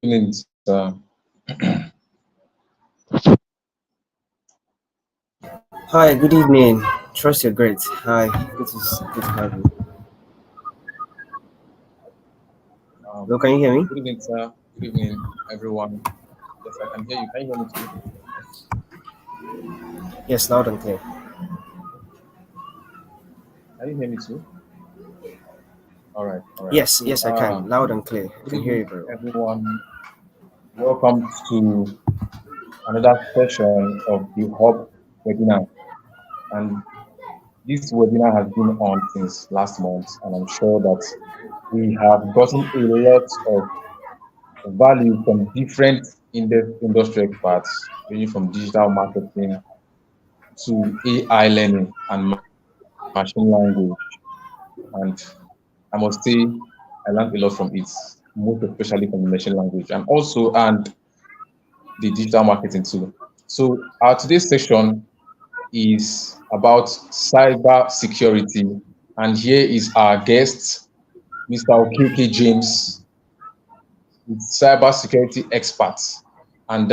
Evening, Hi, good evening. Trust you're great. Hi, good to have you. Hello, can you hear me? Good evening, sir. Good evening, everyone. Yes, I can hear you. Can you hear me too? Yes, loud and clear. Can you hear me too? All right, all right. Yes, yes, I can. Loud and clear. I Good can hear evening, you very well. everyone. Welcome to another session of the Hub webinar. And this webinar has been on since last month, and I'm sure that we have gotten a lot of value from different industry experts, ranging from digital marketing to AI learning and machine language. And I must say, I learned a lot from it, most especially from the machine language and the digital marketing too. So our today's session is about cyber security, and here is our guest, Mr. Okeke James, cyber security expert. And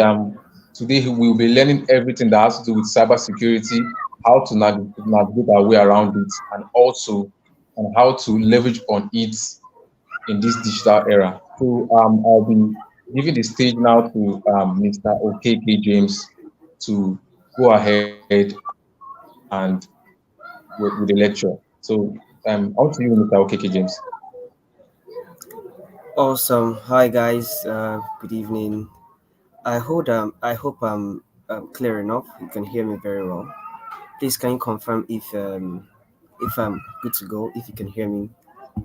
today we will be learning everything that has to do with cyber security, how to navigate our way around it, and also on how to leverage on it in this digital era. So I'll be giving the stage now to Mr. Okeke James to go ahead and with the lecture. So on to you, Mr. Okeke James. Awesome. Hi, guys. Good evening. I hope I'm clear enough. You can hear me very well. Please, can you confirm if I'm good to go? If you can hear me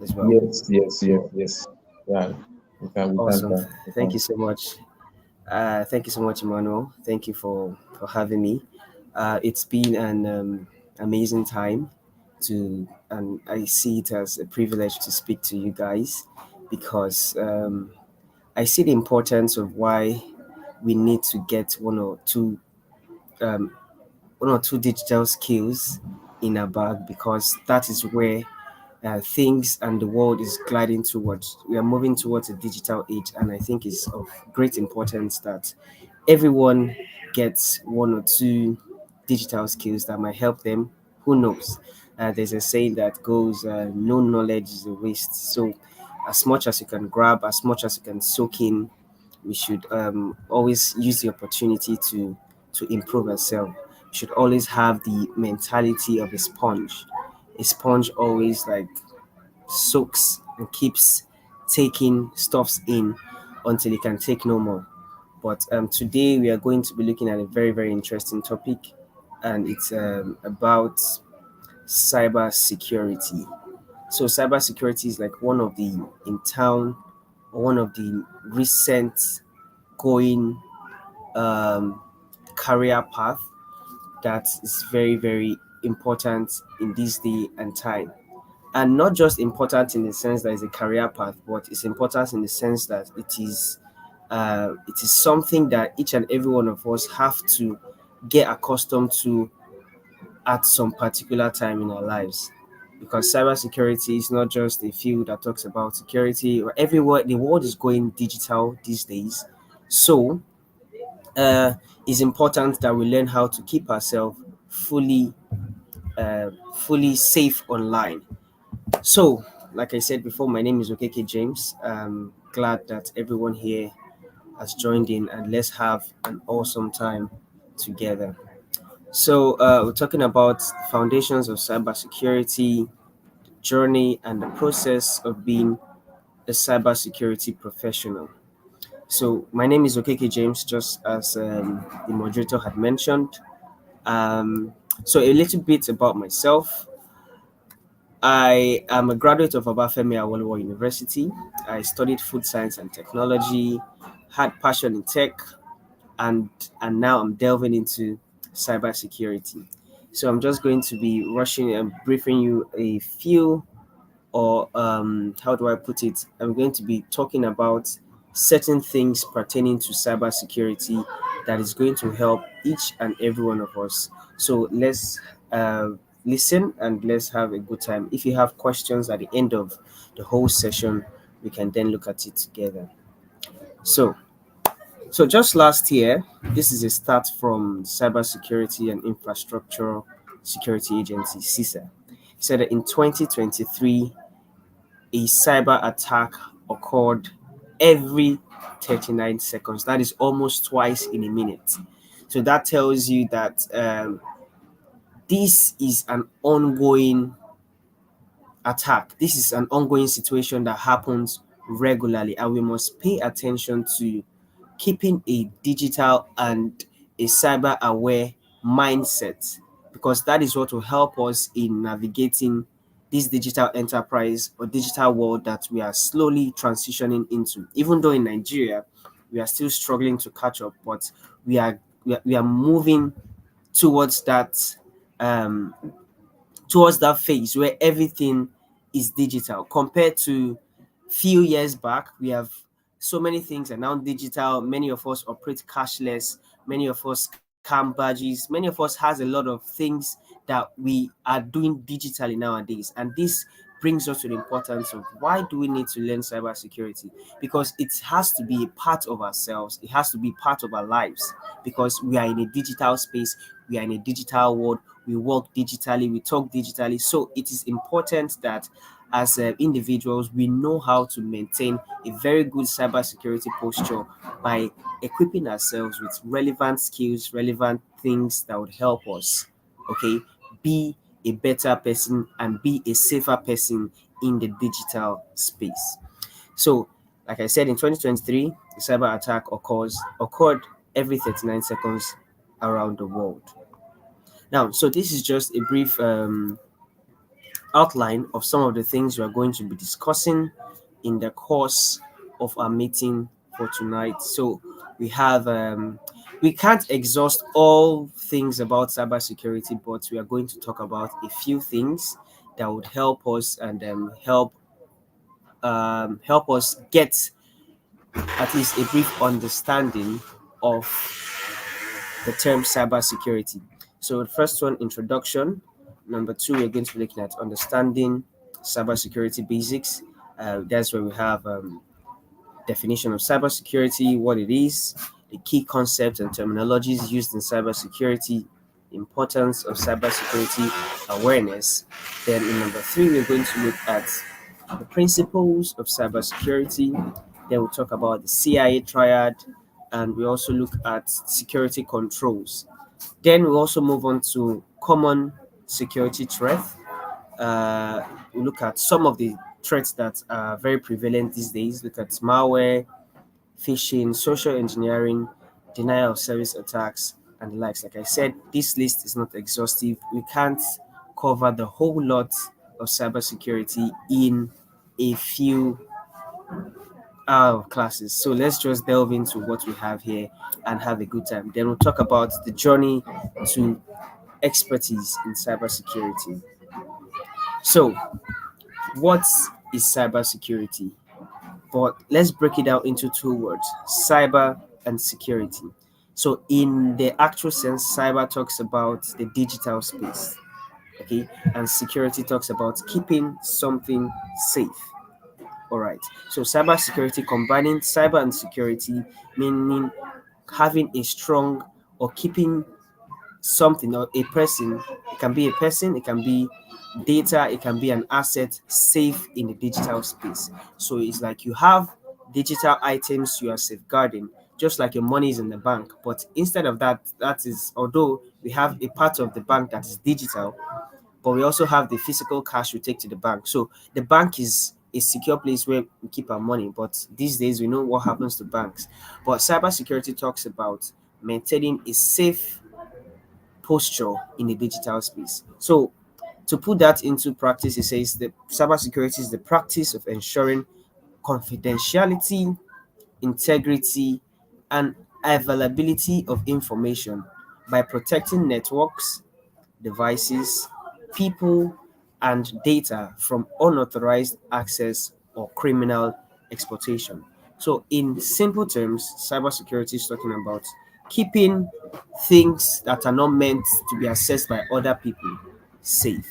as well. Yes, yes, yes, yes. Yeah, Awesome. we Thank you can. so much. Thank you so much, Emmanuel. Thank you for having me. It's been an amazing time and I see it as a privilege to speak to you guys because I see the importance of why we need to get um, one or two digital skills in our bag because that is where things and the world is gliding towards. We are moving towards a digital age, and I think it's of great importance that everyone gets one or two digital skills that might help them. Who knows? There's a saying that goes, "No knowledge is a waste." So, as much as you can grab, as much as you can soak in, we should always use the opportunity to improve ourselves. We should always have the mentality of a sponge. A sponge always like soaks and keeps taking stuffs in until it can take no more. But today we are going to be looking at a very interesting topic, and it's about cyber security. So cyber security is like one of the in town, or one of the recent going um, career path that is very important in this day and time, and not just important in the sense that it's a career path, but it's important in the sense that it is something that each and every one of us have to get accustomed to at some particular time in our lives. Because cybersecurity is not just a field that talks about security, or everywhere the world is going digital these days. So uh, it's important that we learn how to keep ourselves fully fully safe online. So, like I said before, my name is Okeke James. I'm glad that everyone here has joined in, and let's have an awesome time together. So, we're talking about the foundations of cybersecurity, journey, and the process of being a cybersecurity professional. So, my name is Okeke James, just as the moderator had mentioned. Um, so, a little bit about myself. I am a graduate of Obafemi Awolowo University. I studied food science and technology, had passion in tech, and and now I'm delving into cybersecurity. So I'm just going to be rushing and briefing you a few, or how do I put it? I'm going to be talking about certain things pertaining to cybersecurity that is going to help each and every one of us. So let's uh, listen and let's have a good time. If you have questions at the end of the whole session, we can then look at it together. So, so just last year, this is a start from Cybersecurity and Infrastructure Security Agency (CISA). Said that in 2023, a cyber attack occurred every 39 seconds. That is almost twice in a minute. So that tells you that this is an ongoing attack. This is an ongoing situation that happens regularly, and we must pay attention to keeping a digital and a cyber aware mindset, because that is what will help us in navigating this digital enterprise or digital world that we are slowly transitioning into. Even though in Nigeria we are still struggling to catch up, but we are moving towards that um, towards that phase where everything is digital compared to few years back. We have so many things are now digital. Many of us operate cashless. Many of us scam badges. Many of us has a lot of things that we are doing digitally nowadays. And this brings us to the importance of why do we need to learn cybersecurity? Because it has to be a part of ourselves. It has to be part of our lives because we are in a digital space. We are in a digital world. We work digitally. We talk digitally. So it is important that as individuals, we know how to maintain a very good cybersecurity posture by equipping ourselves with relevant skills, relevant things that would help us, okay, be a better person and be a safer person in the digital space. So, like I said, in 2023, the cyber attack occurred every 39 seconds around the world. Now, so this is just a brief outline of some of the things we are going to be discussing in the course of our meeting for tonight. So we can't exhaust all things about cybersecurity, but we are going to talk about a few things that would help us and help us get at least a brief understanding of the term cybersecurity. So the first one, introduction. Number two, we're going to be looking at understanding cybersecurity basics. That's where we have definition of cybersecurity, what it is, the key concepts and terminologies used in cybersecurity, importance of cybersecurity awareness. Then in number three, we're going to look at the principles of cybersecurity. Then we'll talk about the CIA triad, and we also look at security controls. Then we'll also move on to common security threats. We look at some of the threats that are very prevalent these days. Look at malware, phishing, social engineering, denial of service attacks, and the likes. Like I said, this list is not exhaustive. We can't cover the whole lot of cybersecurity in a few classes. So let's just delve into what we have here and have a good time. Then we'll talk about the journey to expertise in cybersecurity. So, what is cybersecurity? But let's break it down into two words: cyber and security. So, in the actual sense, cyber talks about the digital space, okay, and security talks about keeping something safe. All right. So, cybersecurity combining cyber and security, meaning having a strong or keeping something or a person. It can be a person, it can be data, it can be an asset safe in the digital space. So it's like you have digital items you are safeguarding, just like your money is in the bank. But instead of that, that is although we have a part of the bank that is digital, but we also have the physical cash we take to the bank. So the bank is a secure place where we keep our money. But these days we know what happens to banks. But cybersecurity talks about maintaining a safe posture in the digital space. So, to put that into practice, it says that cybersecurity is the practice of ensuring confidentiality, integrity, and availability of information by protecting networks, devices, people, and data from unauthorized access or criminal exploitation. So, in simple terms, cybersecurity is talking about keeping things that are not meant to be accessed by other people safe.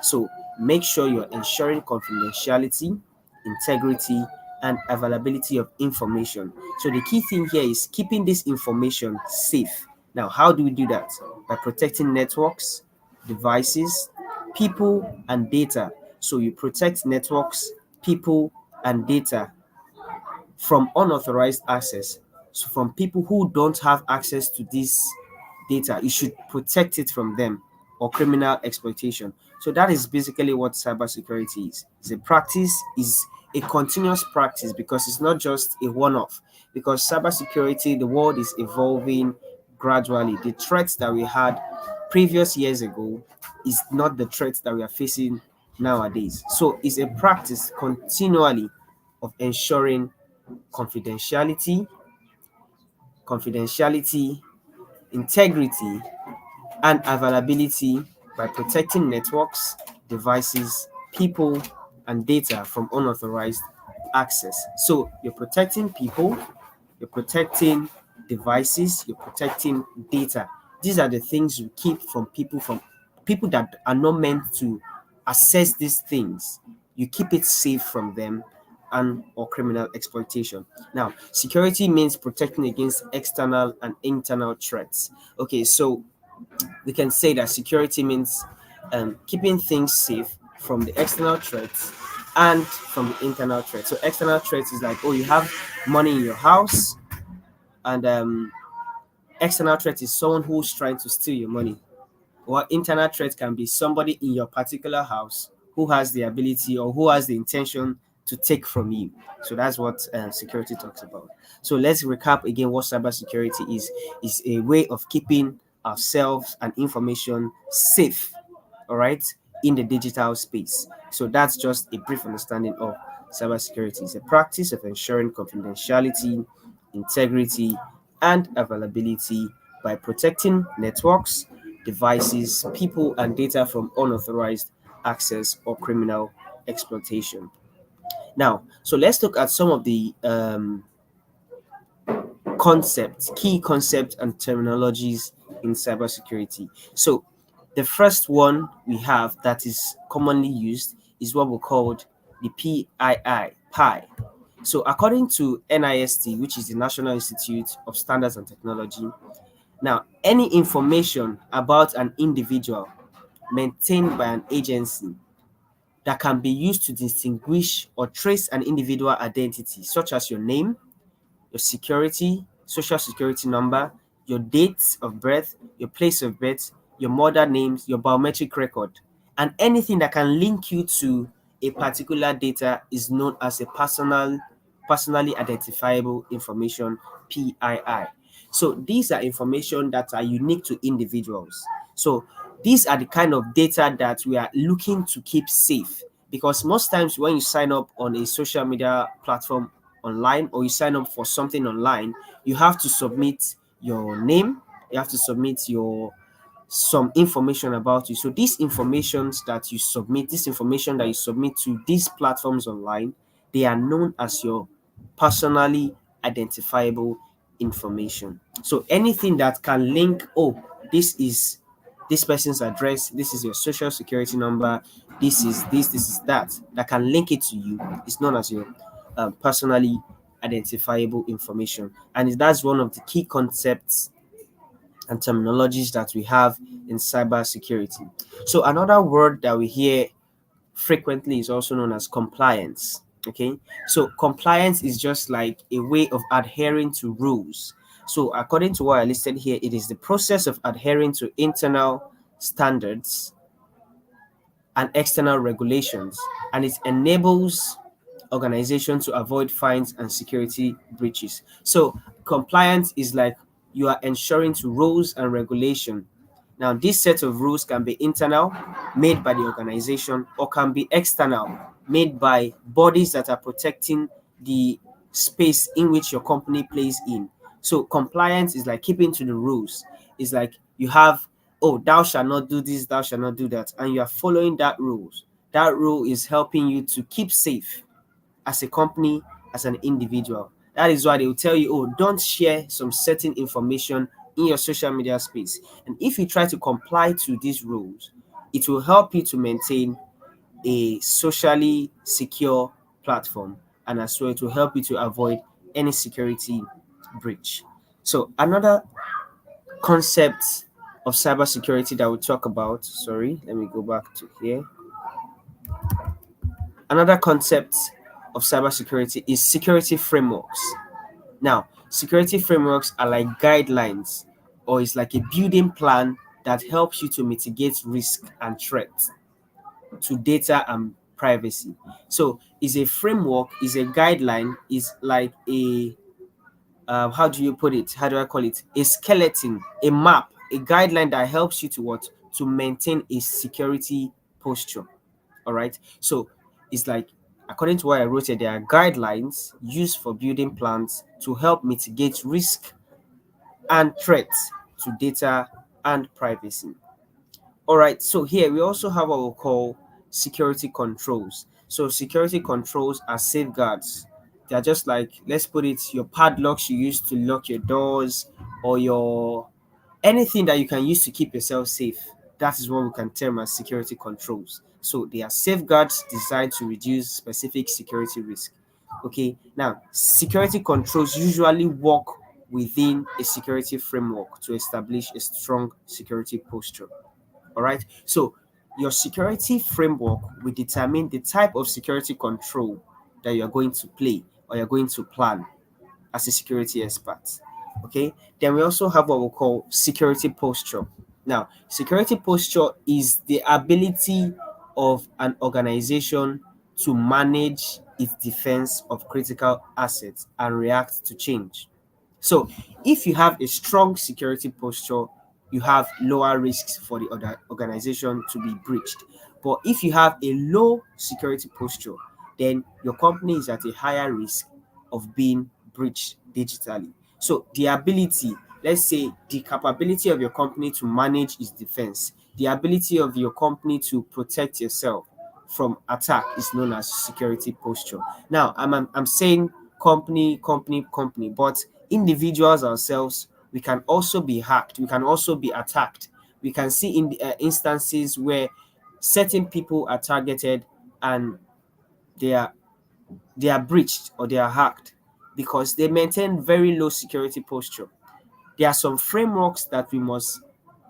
So, make sure you're ensuring confidentiality, integrity, and availability of information. So the key thing here is keeping this information safe. Now, how do we do that? By protecting networks, devices, people, and data. So you protect networks, people, and data from unauthorized access. So from people who don't have access to this data, you should protect it from them or criminal exploitation. So that is basically what cybersecurity is. It's a practice, is a continuous practice because it's not just a one-off. Because cybersecurity, the world is evolving gradually. The threats that we had previous years ago is not the threats that we are facing nowadays. So it's a practice continually of ensuring confidentiality, confidentiality, integrity, and availability by protecting networks, devices, people, and data from unauthorized access. So you're protecting people, you're protecting devices, you're protecting data. These are the things you keep from people that are not meant to access these things. You keep it safe from them and or criminal exploitation. Now, security means protecting against external and internal threats. Okay, so we can say that security means keeping things safe from the external threats and from the internal threats. So external threats is like, oh, you have money in your house, and external threat is someone who's trying to steal your money. Or internal threat can be somebody in your particular house who has the ability or who has the intention to take from you. So that's what security talks about. So let's recap again what cybersecurity is. Is a way of keeping ourselves and information safe, all right, in the digital space. So that's just a brief understanding of cybersecurity. It's a practice of ensuring confidentiality, integrity, and availability by protecting networks, devices, people, and data from unauthorized access or criminal exploitation. Now, so let's look at some of the concepts, key concepts, and terminologies in cybersecurity. So, the first one we have that is commonly used is what we called the PII. So, according to NIST, which is the National Institute of Standards and Technology, now any information about an individual maintained by an agency that can be used to distinguish or trace an individual identity, such as your name, your social security number, your date of birth, your place of birth, your mother names, your biometric record, and anything that can link you to a particular data is known as a personally identifiable information, PII. So these are information that are unique to individuals. So these are the kind of data that we are looking to keep safe because most times when you sign up on a social media platform online or you sign up for something online, you have to submit your name, you have to submit your some information about you. So this information that you submit to these platforms online, they are known as your personally identifiable information. So anything that can link, oh, this is this person's address, this is your social security number, this is that can link it to you is known as your personally identifiable information. And that's one of the key concepts and terminologies that we have in cybersecurity. So another word that we hear frequently is also known as compliance. Okay, so compliance is just like a way of adhering to rules. So according to what I listed here, it is the process of adhering to internal standards and external regulations, and it enables organizations to avoid fines and security breaches. So compliance is like you are ensuring to rules and regulation. Now, this set of rules can be internal, made by the organization, or can be external, made by bodies that are protecting the space in which your company plays in. So compliance is like keeping to the rules. It's like you have, oh, thou shalt not do this, thou shalt not do that, and you are following that rules. That rule is helping you to keep safe as a company, as an individual. That is why they will tell you, oh, don't share some certain information in your social media space. And if you try to comply to these rules, it will help you to maintain a socially secure platform and as well to help you to avoid any security breach. So another concept of cybersecurity that we talk about, sorry, let me go back to here. Another concept of cybersecurity is security frameworks. Now, security frameworks are like guidelines, or it's like a building plan that helps you to mitigate risk and threats to data and privacy. So, is a framework, is a guideline, is like a how do you put it? How do I call it? A skeleton, a map, a guideline that helps you to what? To maintain a security posture. All right. So it's like, according to what I wrote here, there are guidelines used for building plans to help mitigate risk and threats to data and privacy. All right. So here we also have what we call security controls. So security controls are safeguards. They are just like, let's put it, your padlocks you use to lock your doors, or your anything that you can use to keep yourself safe. That is what we can term as security controls. So they are safeguards designed to reduce specific security risk. Okay, now security controls usually work within a security framework to establish a strong security posture. All right, so your security framework will determine the type of security control that you're going to play or you're going to plan as a security expert. Okay, then we also have what we call security posture. Now, security posture is the ability of an organization to manage its defense of critical assets and react to change. So, if you have a strong security posture, you have lower risks for the other organization to be breached. But if you have a low security posture, then your company is at a higher risk of being breached digitally. So, the ability, let's say, the capability of your company to manage its defense, the ability of your company to protect yourself from attack is known as security posture. Now, I'm saying company, but individuals ourselves, we can also be hacked, we can also be attacked. We can see in instances where certain people are targeted and they are they are breached or they are hacked because they maintain very low security posture. There are some frameworks that we must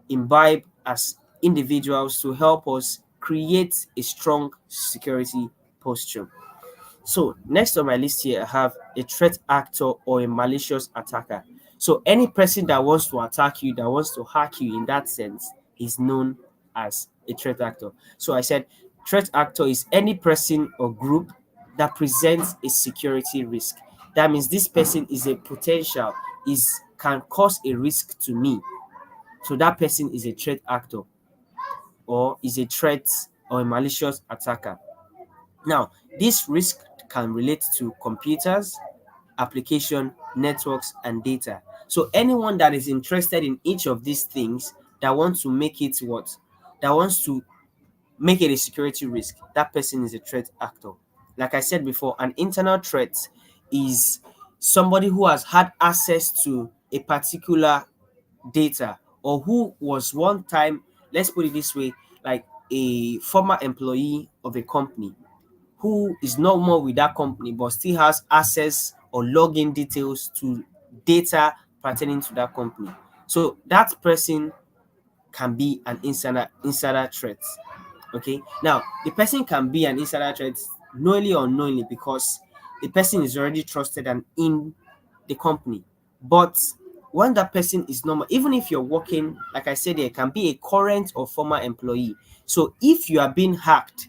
imbibe as individuals to help us create a strong security posture. So next on my list here, I have a threat actor or a malicious attacker. So any person that wants to attack you, that wants to hack you in that sense, is known as a threat actor. So I said threat actor is any person or group that presents a security risk. That means this person is a potential, is can cause a risk to me. So that person is a threat actor or is a threat or a malicious attacker. Now, this risk can relate to computers, application, networks, and data. So anyone that is interested in each of these things that wants to make it what? That wants to make it a security risk, that person is a threat actor. Like I said before, an internal threat is somebody who has had access to a particular data or who was one time, let's put it this way, like a former employee of a company who is no more with that company but still has access or login details to data pertaining to that company. So that person can be an insider threat. Okay. Now the person can be an insider threat knowingly or unknowingly because the person is already trusted and in the company. But when that person is normal, even if you're working, like I said, there can be a current or former employee. So if you are being hacked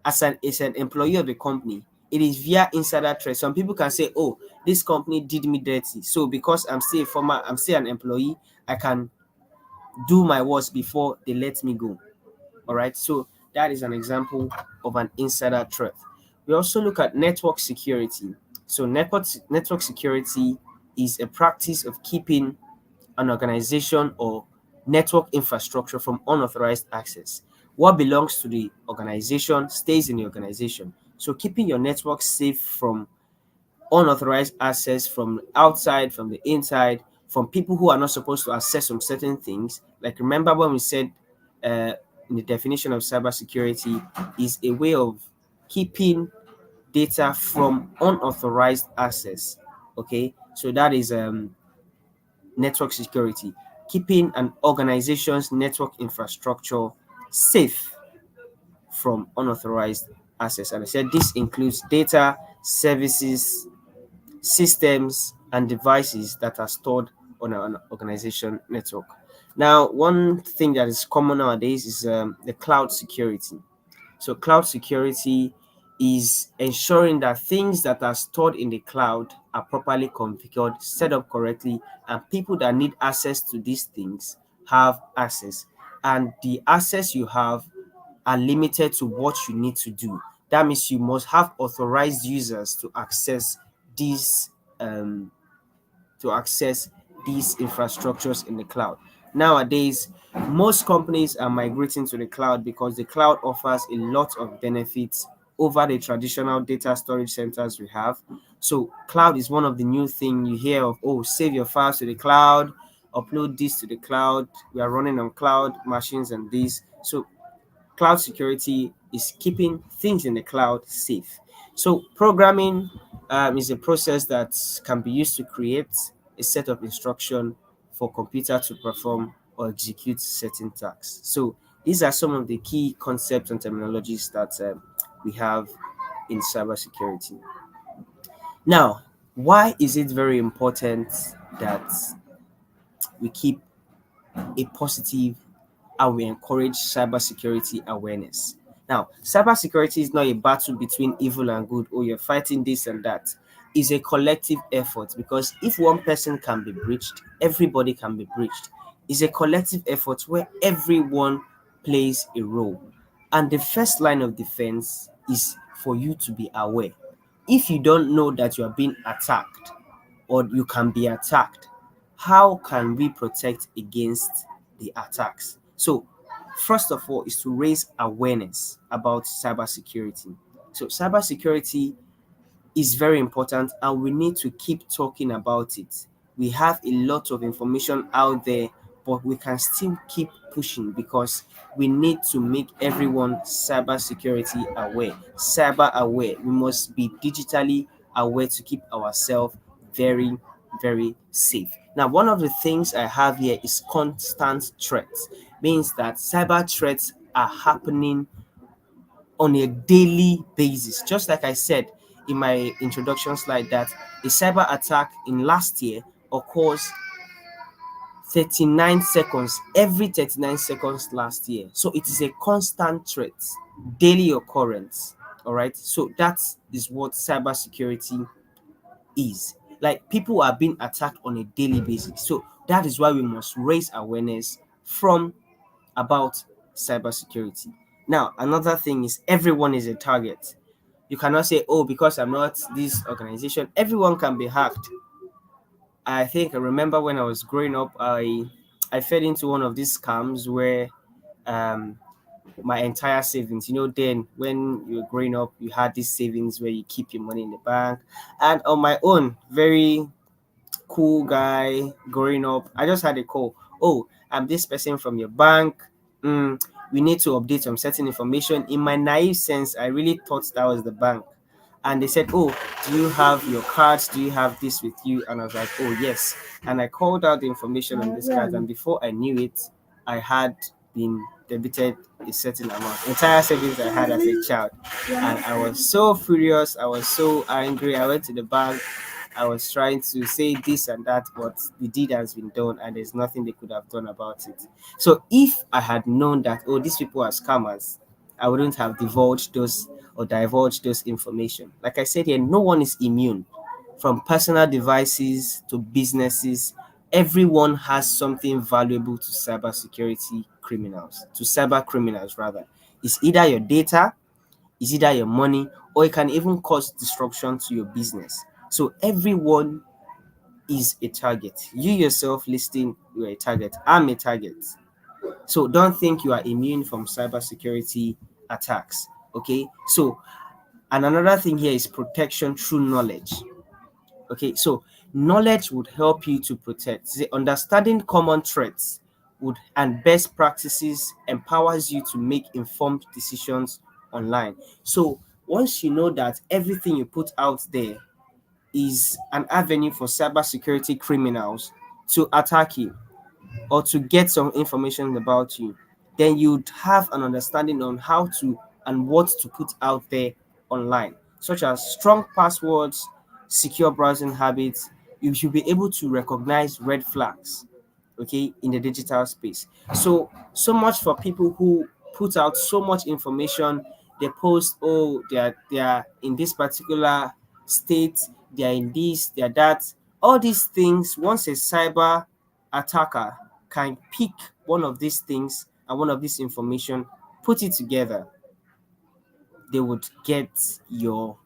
as an employee of the company, it is via insider threat. Some people can say, "Oh, this company did me dirty." So because I'm still an employee, I can do my worst before they let me go. All right. So that is an example of an insider threat. We also look at network security. So network security is a practice of keeping an organization or network infrastructure from unauthorized access. What belongs to the organization stays in the organization. So keeping your network safe from unauthorized access from outside, from the inside, from people who are not supposed to access some certain things. Like remember when we said in the definition of cybersecurity is a way of keeping data from unauthorized access. Okay, so that is network security, keeping an organization's network infrastructure safe from unauthorized access. And I said this includes data, services, systems, and devices that are stored on an organization network. Now, one thing that is common nowadays is the cloud security. So, cloud security is ensuring that things that are stored in the cloud are properly configured, set up correctly, and people that need access to these things have access. And the access you have are limited to what you need to do. That means you must have authorized users these um, to access these infrastructures in the cloud. Nowadays, most companies are migrating to the cloud because the cloud offers a lot of benefits over the traditional data storage centers we have. So, cloud is one of the new things you hear of. Oh, save your files to the cloud, upload this to the cloud. We are running on cloud machines and this. So, cloud security is keeping things in the cloud safe. So programming is a process that can be used to create a set of instruction for computer to perform or execute certain tasks. So these are some of the key concepts and terminologies that we have in cybersecurity. Now, why is it very important that we keep a positive and we encourage cybersecurity awareness? Now, cybersecurity is not a battle between evil and good, or you're fighting this and that. It's a collective effort because if one person can be breached, everybody can be breached. It's a collective effort where everyone plays a role. And the first line of defense is for you to be aware. If you don't know that you are being attacked or you can be attacked, how can we protect against the attacks? So, first of all, is to raise awareness about cybersecurity. So, cybersecurity is very important and we need to keep talking about it. We have a lot of information out there, but we can still keep pushing because we need to make everyone cybersecurity aware, cyber aware. We must be digitally aware to keep ourselves very, very safe. Now, one of the things I have here is constant threats, means that cyber threats are happening on a daily basis. Just like I said in my introduction slide, that a cyber attack in last year occurs 39 seconds, every 39 seconds last year. So it is a constant threat, daily occurrence. All right. So that is what cybersecurity is. Like people are being attacked on a daily basis. So that is why we must raise awareness from about cybersecurity. Now, another thing is everyone is a target. You cannot say, oh, because I'm not this organization, everyone can be hacked. I think I remember when I was growing up, I fell into one of these scams where um my entire savings, then when you were growing up, you had these savings where you keep your money in the bank. And on my own, very cool guy growing up, I just had a call. Oh, I'm this person from your bank. We need to update some certain information. In my naive sense, I really thought that was the bank. And they said, oh, do you have your cards? Do you have this with you? And I was like, oh, yes. And I called out the information on this card. And before I knew it, I had been debited a certain amount, entire savings I had as a child. And I was so furious. I was so angry. I went to the bank. I was trying to say this and that, but the deed has been done and there's nothing they could have done about it. So if I had known that, oh, these people are scammers, I wouldn't have divulged those information. Like I said here, no one is immune from personal devices to businesses. Everyone has something valuable to cyber criminals rather. It's either your data, it's either your money, or it can even cause disruption to your business. So everyone is a target. You yourself listening, you're a target. I'm a target. So don't think you are immune from cybersecurity attacks. Okay. So, and another thing here is protection through knowledge. Okay. So knowledge would help you to protect. See, understanding common threats would and best practices empowers you to make informed decisions online. So once you know that everything you put out there is an avenue for cybersecurity criminals to attack you or to get some information about you, then you'd have an understanding on how to and what to put out there online, such as strong passwords, secure browsing habits. You should be able to recognize red flags, okay, in the digital space. So much for people who put out so much information. They post, oh, they are in this particular state, they are in this, they are that. All these things, once a cyber attacker can pick one of these things and one of this information, put it together, they would get your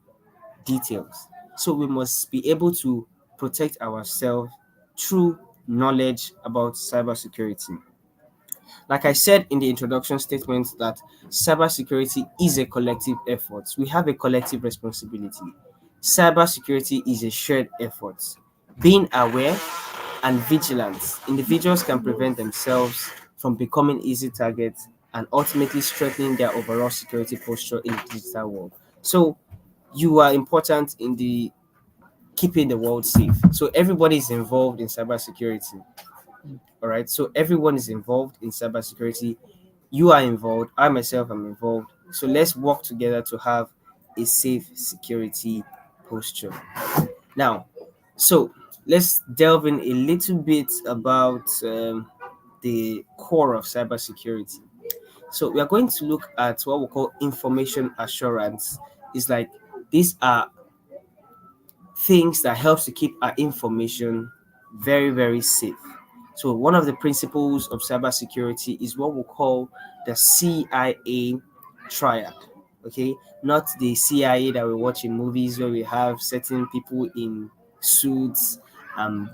details. So we must be able to protect ourselves through knowledge about cybersecurity. Like I said in the introduction statement, that cybersecurity is a collective effort. We have a collective responsibility. Cybersecurity is a shared effort. Being aware and vigilant, individuals can prevent themselves from becoming easy targets and ultimately strengthening their overall security posture in the digital world. So you are important in the keeping the world safe. So everybody is involved in cybersecurity. All right. So everyone is involved in cybersecurity. You are involved. I myself am involved. So let's work together to have a safe security posture. Now, so let's delve in a little bit about the core of cybersecurity. So we are going to look at what we call information assurance. It's like these are things that helps to keep our information very, very safe. So one of the principles of cybersecurity is what we call the CIA triad. Okay, not the CIA that we watch in movies where we have certain people in suits,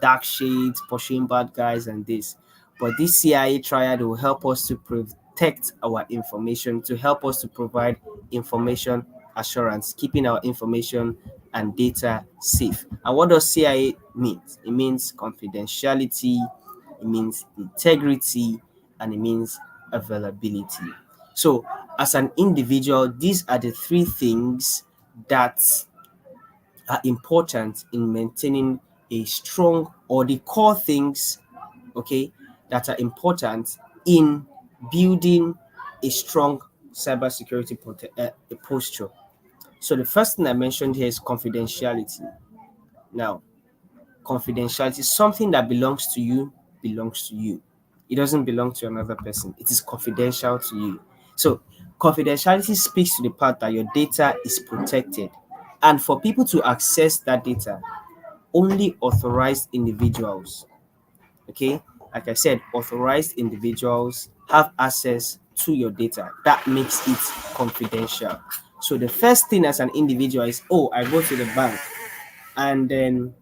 dark shades, pursuing bad guys, and this. But this CIA triad will help us to protect our information, to help us to provide information assurance, keeping our information and data safe. And what does CIA mean? It means confidentiality, it means integrity, and it means availability. So, as an individual, these are the three things that are important in maintaining a strong, or the core things, okay, that are important in building a strong cybersecurity posture. So, the first thing I mentioned here is confidentiality. Now, confidentiality, something that belongs to you. It doesn't belong to another person. It is confidential to you. So confidentiality speaks to the part that your data is protected. And for people to access that data, only authorized individuals, okay? Like I said, authorized individuals have access to your data. That makes it confidential. So the first thing as an individual is, oh, I go to the bank and then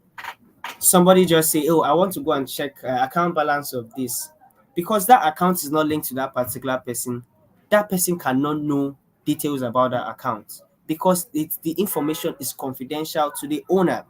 somebody just say, oh, I want to go and check account balance of this, because that account is not linked to that particular person. That person cannot know details about that account because the information is confidential to the owner.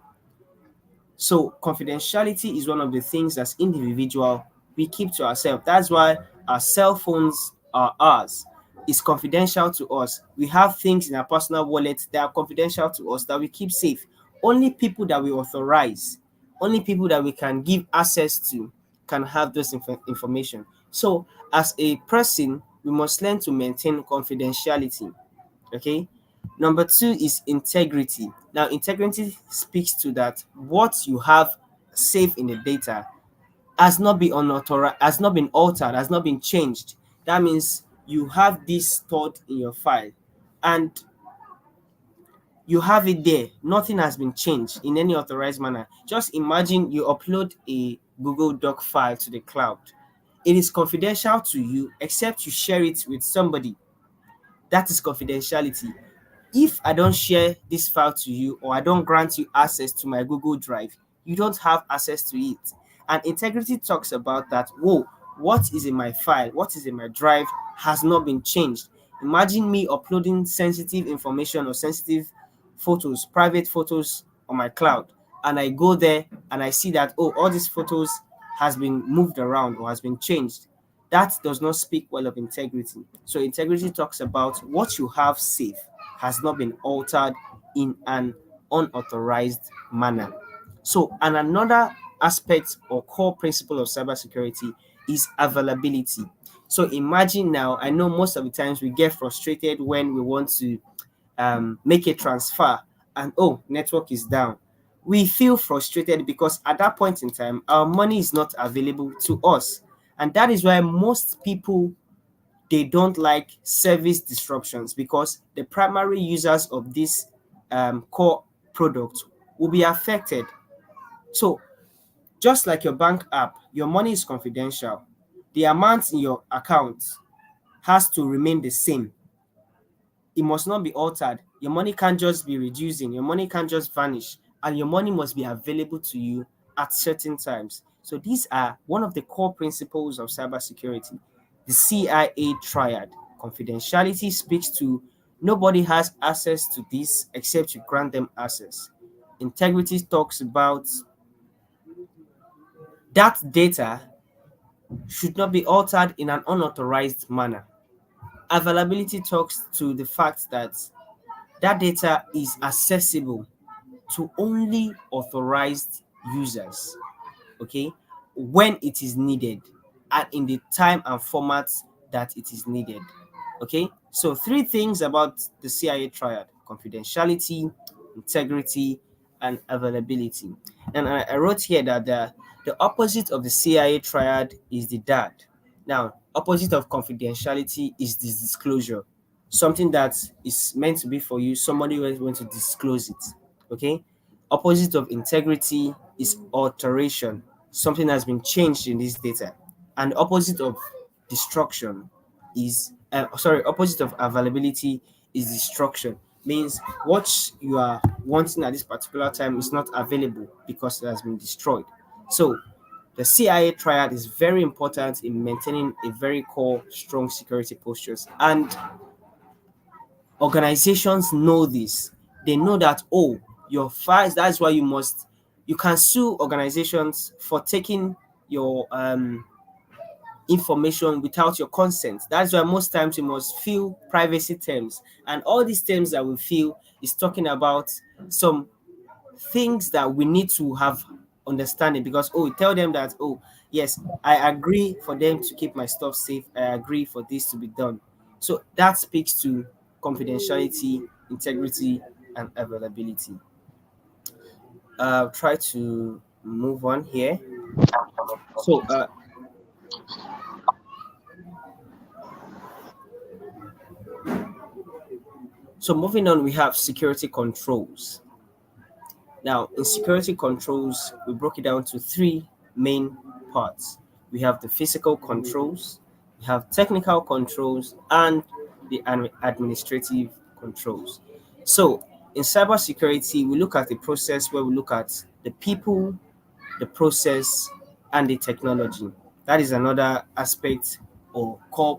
So confidentiality is one of the things as individual we keep to ourselves. That's why our cell phones are ours. It's confidential to us. We have things in our personal wallet that are confidential to us that we keep safe. Only people that we authorize, only people that we can give access to can have this information. So as a person, we must learn to maintain confidentiality. Okay. Number two is integrity. Now, integrity speaks to that what you have saved in the data has not been unauthorized, has not been altered, has not been changed. That means you have this stored in your file and you have it there. Nothing has been changed in any authorized manner. Just imagine you upload a Google Doc file to the cloud. It is confidential to you except you share it with somebody. That is confidentiality. If I don't share this file to you or I don't grant you access to my Google Drive, you don't have access to it. And integrity talks about that. Whoa, what is in my file, what is in my drive has not been changed. Imagine me uploading sensitive information or sensitive photos, private photos on my cloud, and I go there and I see that, oh, all these photos has been moved around or has been changed. That does not speak well of integrity. So integrity talks about what you have safe has not been altered in an unauthorized manner. So, and another aspect or core principle of cybersecurity is availability. So imagine now, I know most of the times we get frustrated when we want to make a transfer and oh, network is down. We feel frustrated because at that point in time, our money is not available to us. And that is why most people, they don't like service disruptions, because the primary users of this core product will be affected. So just like your bank app, your money is confidential. The amount in your account has to remain the same. It must not be altered. Your money can't just be reducing, your money can't just vanish, and your money must be available to you at certain times. So these are one of the core principles of cybersecurity. The CIA triad. Confidentiality speaks to nobody has access to this except you grant them access. Integrity talks about that data should not be altered in an unauthorized manner. Availability talks to the fact that that data is accessible to only authorized users, okay, when it is needed and in the time and format that it is needed. Okay, so three things about the CIA triad: confidentiality, integrity, and availability. And I wrote here that the opposite of the CIA triad is the DAD. Now, opposite of confidentiality is this disclosure, something that is meant to be for you, somebody who is going to disclose it. Okay, opposite of integrity is alteration, something has been changed in this data. And opposite of destruction is opposite of availability is destruction, means what you are wanting at this particular time is not available because it has been destroyed. So the CIA triad is very important in maintaining a very core strong security postures, and organizations know this. They know that, oh, your files, that's why you can sue organizations for taking your information without your consent. That's why most times you must fill privacy terms. And all these terms that we fill is talking about some things that we need to have understanding, because oh, tell them that, oh yes, I agree for them to keep my stuff safe, I agree for this to be done. So that speaks to confidentiality, integrity, and availability. I'll try to move on here. So moving on, we have security controls. Now, in security controls, we broke it down to three main parts. We have the physical controls, we have technical controls, and the administrative controls. So, in cybersecurity, we look at the process where we look at the people, the process, and the technology. That is another aspect or core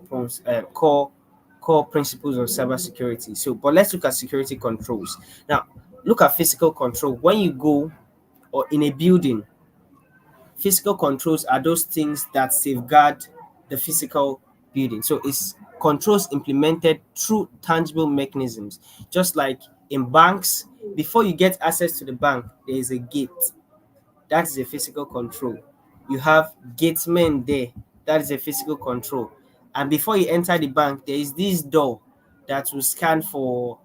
principles of cybersecurity. So, but let's look at security controls. Now, look at physical control. When you go or in a building, physical controls are those things that safeguard the physical building. So it's controls implemented through tangible mechanisms. Just like in banks, before you get access to the bank, there is a gate. That is a physical control. You have gatemen there. That is a physical control. And before you enter the bank, there is this door that will scan for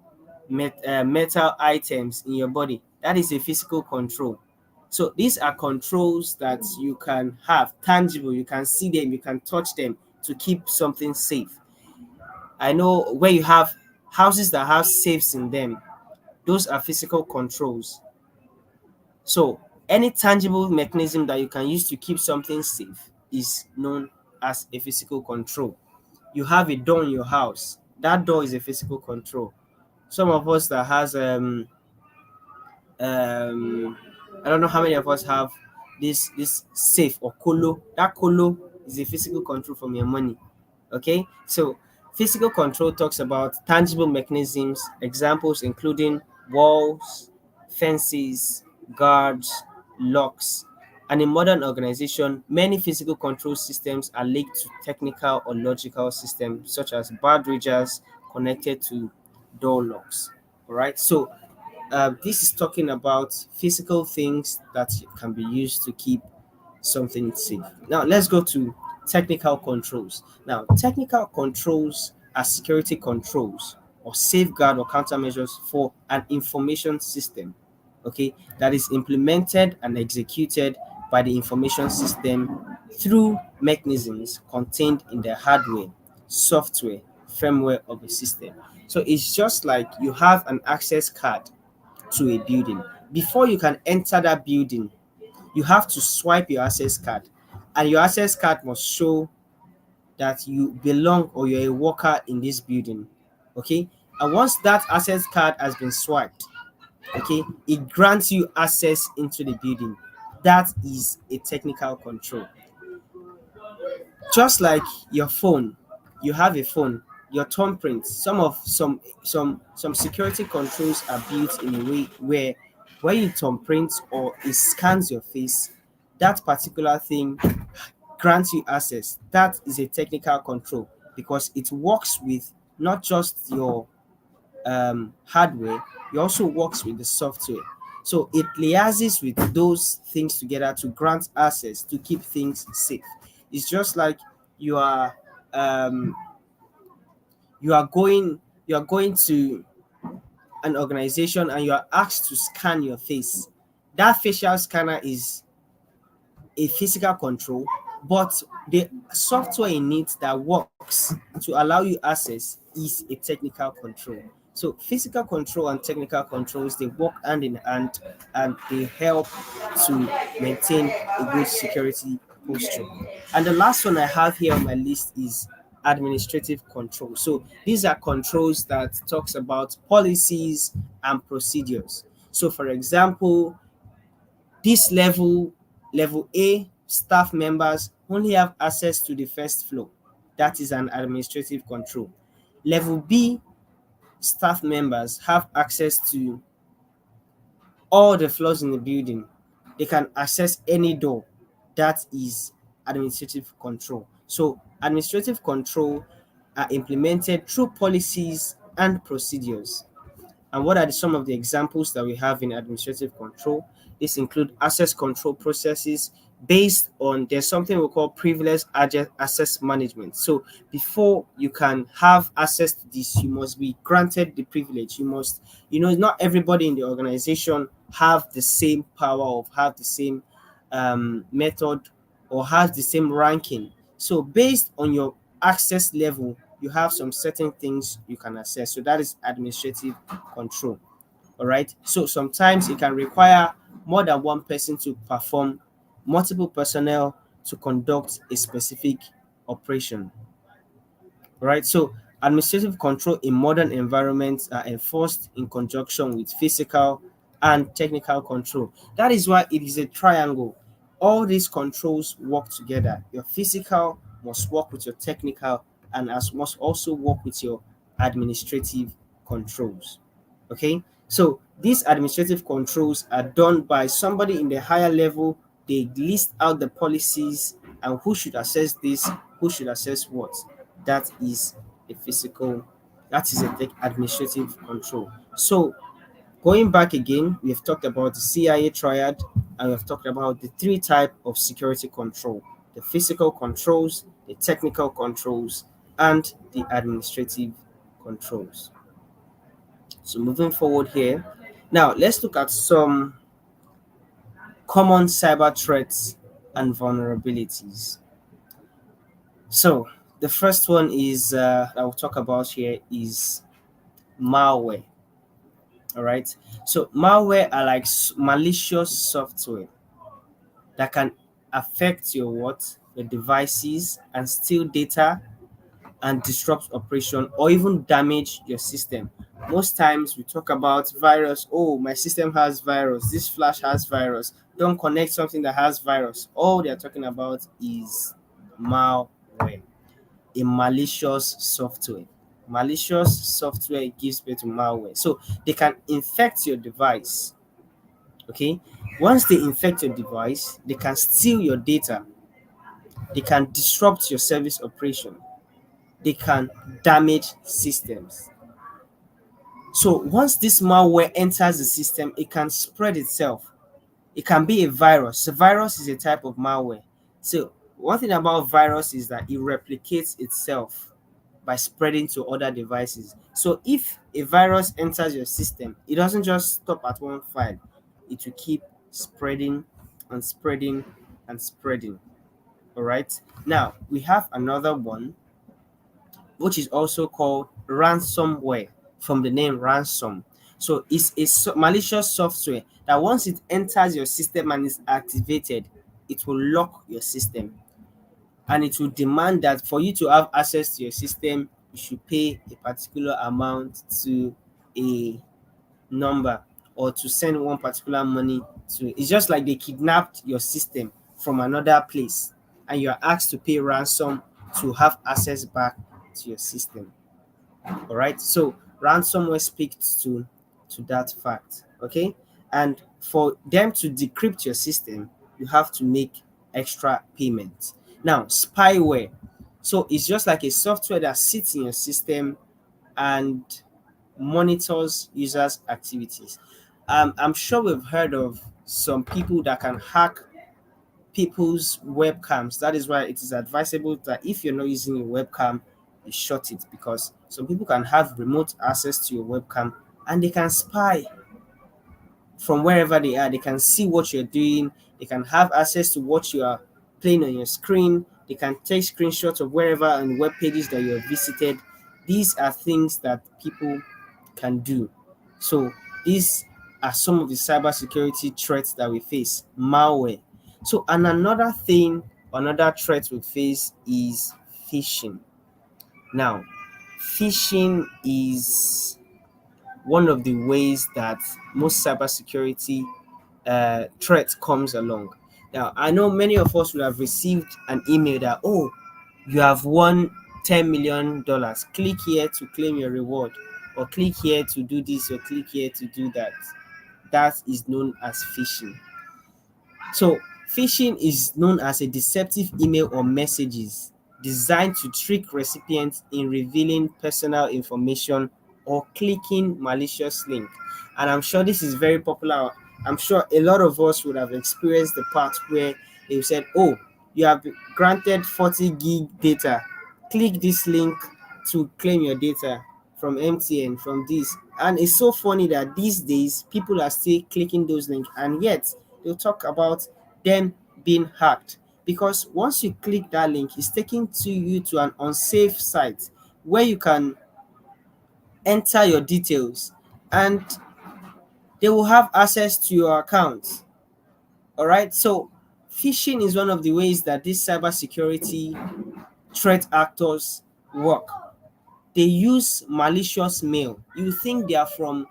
metal items in your body. That is a physical control. So these are controls that you can have tangible. You can see them, you can touch them to keep something safe. I know where you have houses that have safes in them, those are physical controls. So any tangible mechanism that you can use to keep something safe is known as a physical control. You have a door in your house. That door is a physical control. Some of us that has um I don't know how many of us have this safe or colo. That colo is a physical control from your money. Okay, so physical control talks about tangible mechanisms, examples including walls, fences, guards, locks. And in modern organization, many physical control systems are linked to technical or logical systems such as bar bridges connected to door locks. All right. So this is talking about physical things that can be used to keep something safe. Now let's go to technical controls. Now technical controls are security controls or safeguard or countermeasures for an information system, okay, that is implemented and executed by the information system through mechanisms contained in the hardware, software, firmware of a system. So it's just like you have an access card to a building. Before you can enter that building, you have to swipe your access card, and your access card must show that you belong or you're a worker in this building. Okay. And once that access card has been swiped, okay, it grants you access into the building. That is a technical control. Just like your phone, you have a phone, your thumbprint, some security controls are built in a way where when you thumbprint or it scans your face, that particular thing grants you access. That is a technical control because it works with not just your hardware, it also works with the software. So it liaises with those things together to grant access to keep things safe. It's just like you are um, you are going to an organization and you are asked to scan your face. That facial scanner is a physical control, but the software in it that works to allow you access is a technical control. So physical control and technical controls, they work hand in hand and they help to maintain a good security posture. And the last one I have here on my list is administrative control. So these are controls that talks about policies and procedures. So for example, this level A staff members only have access to the first floor. That is an administrative control. Level B staff members have access to all the floors in the building. They can access any door. That is administrative control. So administrative control are implemented through policies and procedures. And what are some of the examples that we have in administrative control? This include access control processes based on there's something we call privileged access management. So before you can have access to this, you must be granted the privilege. You must, not everybody in the organization have the same power of have the same method or has the same ranking. So based on your access level, you have some certain things you can access. So that is administrative control. All right. So sometimes it can require more than one person to perform multiple personnel to conduct a specific operation. Right? So administrative control in modern environments are enforced in conjunction with physical and technical control. That is why it is a triangle. All these controls work together. Your physical must work with your technical and as must also work with your administrative controls. Okay, so these administrative controls are done by somebody in the higher level. They list out the policies and who should access this, who should access what. That is a physical, that is a administrative control. So going back again, we have talked about the CIA triad and we have talked about the three type of security control: the physical controls, the technical controls, and the administrative controls. So moving forward here, now let's look at some common cyber threats and vulnerabilities. So the first one is that we'll talk about here is malware. All right. So malware are like malicious software that can affect your what your devices and steal data and disrupt operation or even damage your system. Most times we talk about virus. Oh, my system has virus. This flash has virus. Don't connect something that has virus. All they're talking about is malware, a malicious software. Malicious software gives birth to malware. So they can infect your device. Okay. Once they infect your device, they can steal your data. They can disrupt your service operation. They can damage systems. So once this malware enters the system, it can spread itself. It can be a virus. A virus is a type of malware. So one thing about virus is that it replicates itself by spreading to other devices. So if a virus enters your system, it doesn't just stop at one file. It will keep spreading and spreading and spreading. All right. Now we have another one, which is also called ransomware, from the name ransom. So it's a malicious software that once it enters your system and is activated, it will lock your system, and it will demand that for you to have access to your system, you should pay a particular amount to a number, or to send one particular money to. It's just like they kidnapped your system from another place, and you are asked to pay ransom to have access back to your system. All right. So ransomware speaks to that fact. Okay. And for them to decrypt your system, you have to make extra payments. Now, spyware. So it's just like a software that sits in your system and monitors users' activities. I'm sure we've heard of some people that can hack people's webcams. That is why it is advisable that if you're not using your webcam, you shut it, because some people can have remote access to your webcam and they can spy from wherever they are. They can see what you're doing. They can have access to what you are playing on your screen. They can take screenshots of wherever and web pages that you have visited. These are things that people can do. So these are some of the cybersecurity threats that we face. Malware. So and another thing, another threat we face is phishing. Now, phishing is one of the ways that most cybersecurity threat comes along. Now, I know many of us would have received an email that, oh, you have won $10 million. Click here to claim your reward, or click here to do this, or click here to do that. That is known as phishing. So, phishing is known as a deceptive email or messages designed to trick recipients in revealing personal information or clicking malicious link. And I'm sure this is very popular. I'm sure a lot of us would have experienced the part where they said, "Oh, you have been granted 40 gig data. Click this link to claim your data from MTN, from this." And it's so funny that these days people are still clicking those links, and yet they'll talk about them being hacked, because once you click that link, it's taking to you to an unsafe site where you can enter your details, and they will have access to your account. All right. So phishing is one of the ways that these cybersecurity threat actors work. They use malicious mail. You think they are from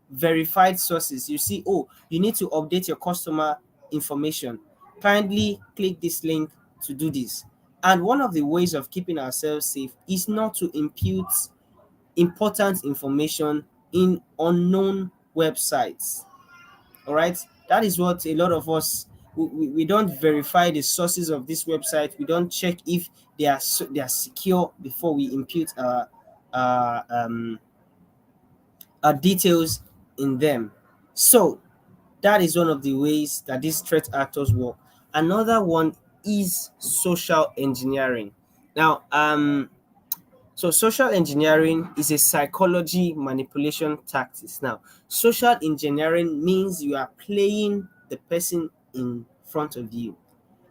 verified sources. You see, oh, you need to update your customer information. Kindly click this link to do this. And one of the ways of keeping ourselves safe is not to impute important information in unknown websites. All right. That is what a lot of us, we don't verify the sources of this website. We don't check if they are secure before we impute uh, um, our details in them. So that is one of the ways that these threat actors work. Another one is social engineering. Now, so social engineering is a psychology manipulation tactics. Now, social engineering means you are playing the person in front of you.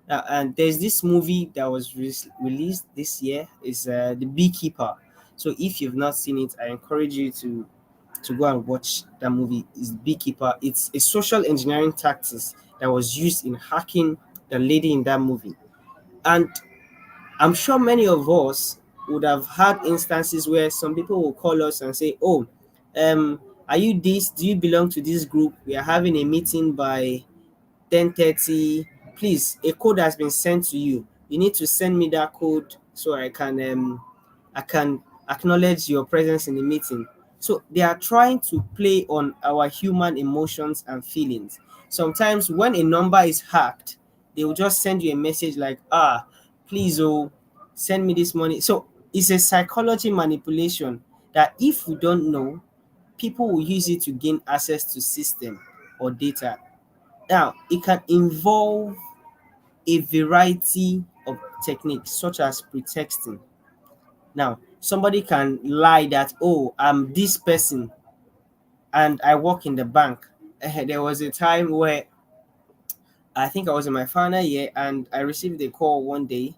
Now, and there's this movie that was released this year. Is The Beekeeper. So if you've not seen it, I encourage you to go and watch that movie. Is Beekeeper. It's a social engineering tactics that was used in hacking the lady in that movie. And I'm sure many of us would have had instances where some people will call us and say, "Oh, are you this? Do you belong to this group? We are having a meeting by 10:30. Please, a code has been sent to you. You need to send me that code so I can acknowledge your presence in the meeting." So they are trying to play on our human emotions and feelings. Sometimes when a number is hacked, they will just send you a message like, "Ah, please, oh, send me this money." So it's a psychology manipulation that if we don't know, people will use it to gain access to system or data. Now, it can involve a variety of techniques such as pretexting. Now, somebody can lie that, oh, I'm this person and I work in the bank. There was a time where I think I was in my final year and I received a call one day,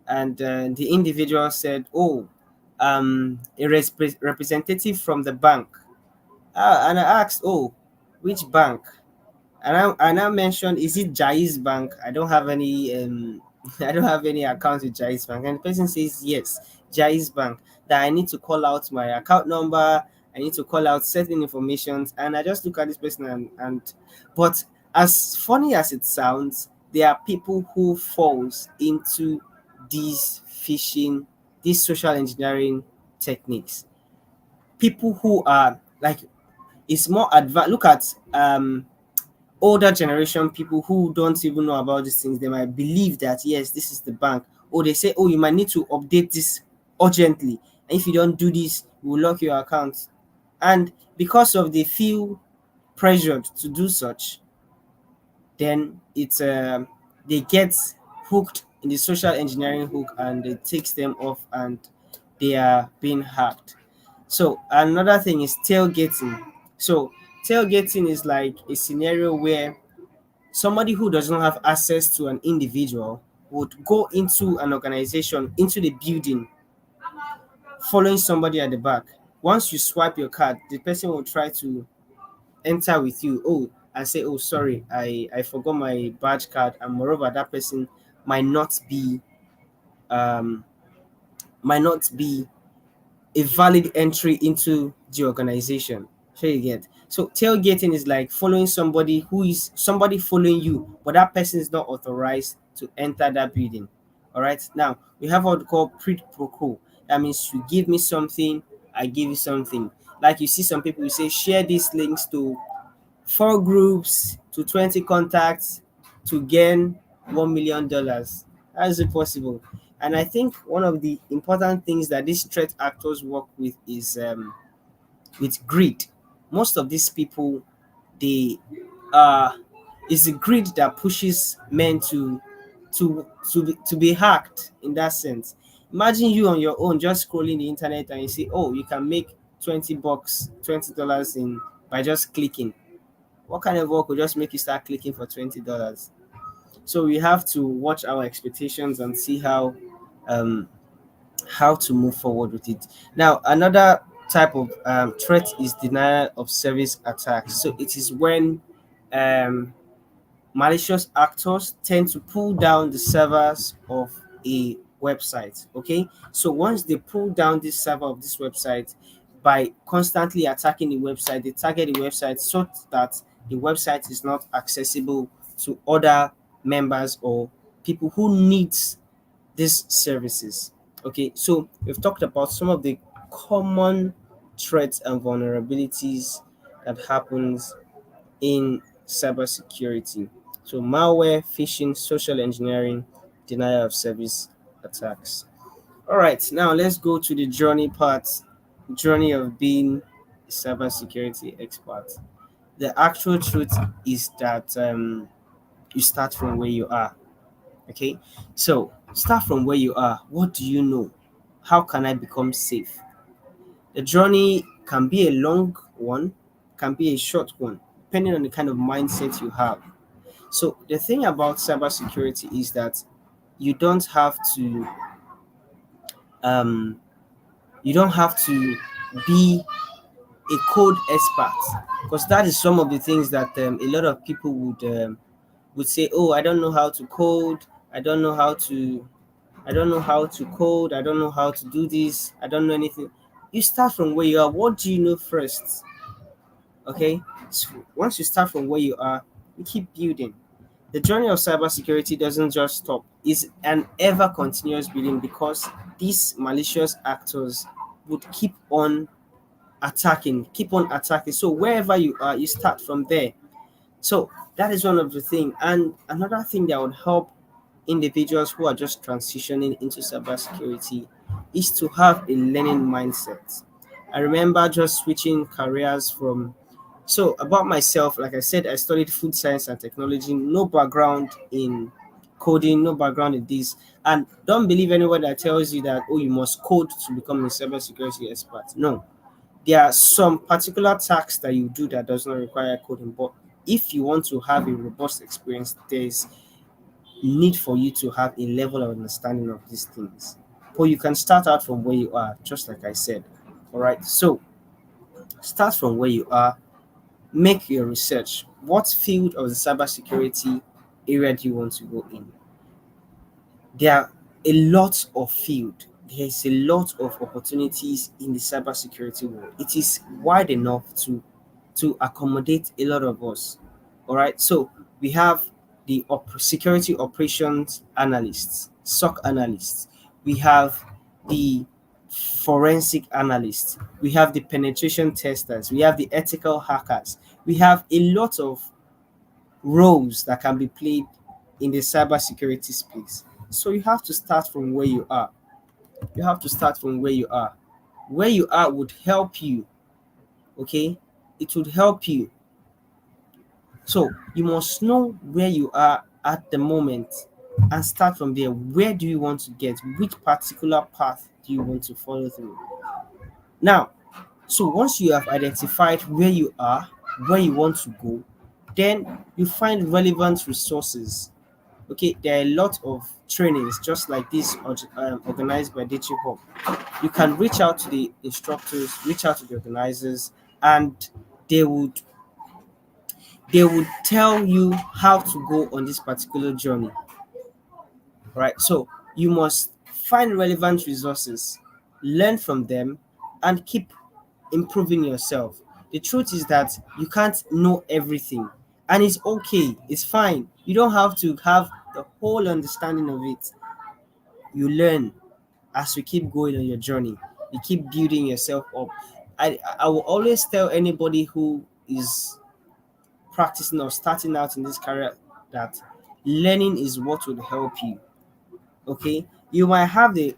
and the individual said, oh, representative from the bank. And I asked, oh, which bank? And I mentioned, is it Jai's Bank? I don't have any I don't have any account with Jai's Bank. And the person says yes, Jai's Bank. That I need to call out my account number, I need to call out certain information. And I just look at this person and but as funny as it sounds, there are people who falls into these phishing, these social engineering techniques. People who are like, it's more advanced. Look at older generation people who don't even know about these things. They might believe that yes, this is the bank, or they say, oh, you might need to update this urgently, and if you don't do this, we will lock your account. And because of they feel pressured to do such, then it's they get hooked in the social engineering hook, and it takes them off, and they are being hacked. So another thing is tailgating. So tailgating is like a scenario where somebody who does not have access to an individual would go into an organization, into the building, following somebody at the back. Once you swipe your card, the person will try to enter with you. Oh, and say, oh, sorry, I forgot my badge card. And moreover, that person might not be um might not be a valid entry into the organization. So you get. So tailgating is like following somebody who is somebody following you, but that person is not authorized to enter that building. All right. Now we have what we call quid pro quo. That means you give me something, I give you something. Like you see some people who say share these links to 4 groups to 20 contacts to gain $1 million. How is it possible? And I think one of the important things that these threat actors work with is with greed. Most of these people, they it's the greed that pushes men to be hacked in that sense. Imagine you on your own just scrolling the internet and you see, oh, you can make 20 bucks, $20 in by just clicking. What kind of work will just make you start clicking for $20? So we have to watch our expectations and see um, how to move forward with it. Now, another type of threat is denial of service attacks. So it is when um, malicious actors tend to pull down the servers of a website. Okay, so once they pull down this server of this website by constantly attacking the website, they target the website so that the website is not accessible to other members or people who needs these services. Okay, so we've talked about some of the common threats and vulnerabilities that happens in cybersecurity. So malware, phishing, social engineering, denial of service attacks. All right, now let's go to the journey part, journey of being a cybersecurity expert. The actual truth is that you start from where you are. Okay, so start from where you are. What do you know? How can I become safe? The journey can be a long one, can be a short one, depending on the kind of mindset you have. So the thing about cybersecurity is that you don't have to um, you don't have to be a code expert, because that is some of the things that a lot of people would say, oh, I don't know how to code, I don't know how to I don't know how to code, I don't know how to do this, I don't know anything. You start from where you are. What do you know first? Okay, so once you start from where you are, you keep building. The journey of cybersecurity doesn't just stop, it's an ever continuous building, because these malicious actors would keep on attacking. So wherever you are, you start from there. So that is one of the things. And another thing that would help individuals who are just transitioning into cybersecurity is to have a learning mindset. I remember just switching careers from. So about myself, like I said, I studied food science and technology, no background in coding, no background in this. And don't believe anyone that tells you that, oh, you must code to become a cybersecurity expert. No, there are some particular tasks that you do that does not require coding. But if you want to have a robust experience, there's need for you to have a level of understanding of these things. But you can start out from where you are, just like I said. All right. So start from where you are, make your research. What field of the cybersecurity area do you want to go in? There are a lot of field. There's a lot of opportunities in the cybersecurity world. It is wide enough to accommodate a lot of us. All right. So we have the security operations analysts, SOC analysts. We have the forensic analysts. We have the penetration testers. We have the ethical hackers. We have a lot of roles that can be played in the cybersecurity space. So you have to start from where you are. You have to start from where you are. Where you are would help you, okay? It would help you. So you must know where you are at the moment and start from there. Where do you want to get? Which particular path do you want to follow through? Now, so once you have identified where you are, where you want to go, then you find relevant resources. Okay, there are a lot of trainings just like this organized by DigiHub. You can reach out to the instructors, reach out to the organizers, and they would they would tell you how to go on this particular journey. Right? So you must find relevant resources, learn from them, and keep improving yourself. The truth is that you can't know everything, and it's okay, it's fine. You don't have to have the whole understanding of it. You learn as you keep going on your journey, you keep building yourself up. I will always tell anybody who is practicing or starting out in this career that learning is what will help you. Okay, you might have the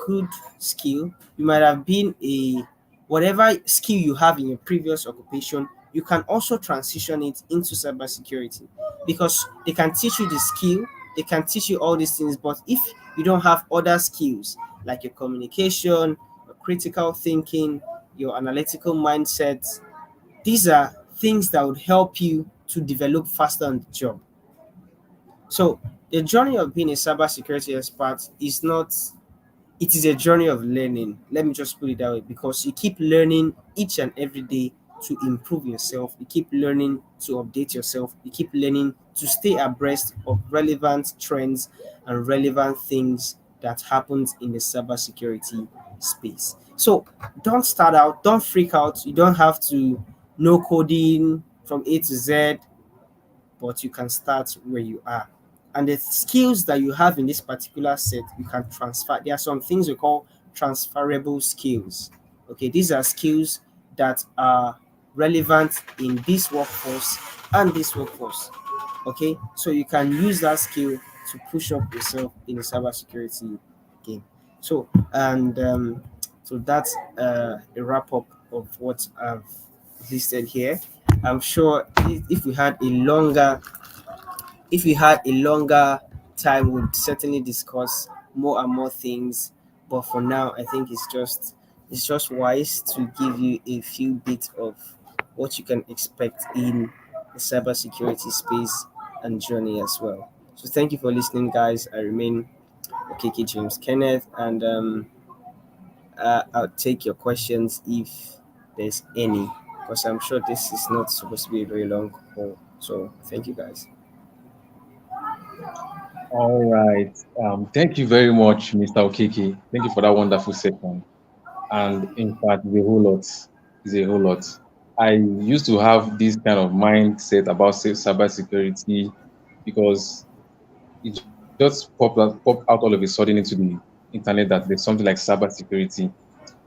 good skill, you might have been a whatever skill you have in your previous occupation, you can also transition it into cybersecurity because they can teach you the skill, they can teach you all these things. But if you don't have other skills like your communication, your critical thinking, your analytical mindset, these are things that would help you to develop faster on the job. So the journey of being a cybersecurity expert is not, it is a journey of learning. Let me just put it that way because you keep learning each and every day to improve yourself. You keep learning to update yourself. You keep learning to stay abreast of relevant trends and relevant things that happens in the cybersecurity space. So don't start out, don't freak out. You don't have to know coding from A to Z, but you can start where you are. And the skills that you have in this particular set, you can transfer. There are some things we call transferable skills. Okay, these are skills that are relevant in this workforce and this workforce. Okay, so you can use that skill to push up yourself in the cybersecurity game. So, and so that's a wrap up of what I've listed here. I'm sure if we had a longer time, we'd certainly discuss more and more things. But for now, I think it's just wise to give you a few bits of what you can expect in the cybersecurity space and journey as well. So thank you for listening, guys. I remain Okeke James Kenneth, and I'll take your questions if there's any, because I'm sure this is not supposed to be a very long call. So thank you, guys. All right. Thank you very much, Mr. Okeke. Thank you for that wonderful session. And in fact, the whole lot is a whole lot. I used to have this kind of mindset about cybersecurity because it just popped out all of a sudden into the internet that there's something like cybersecurity.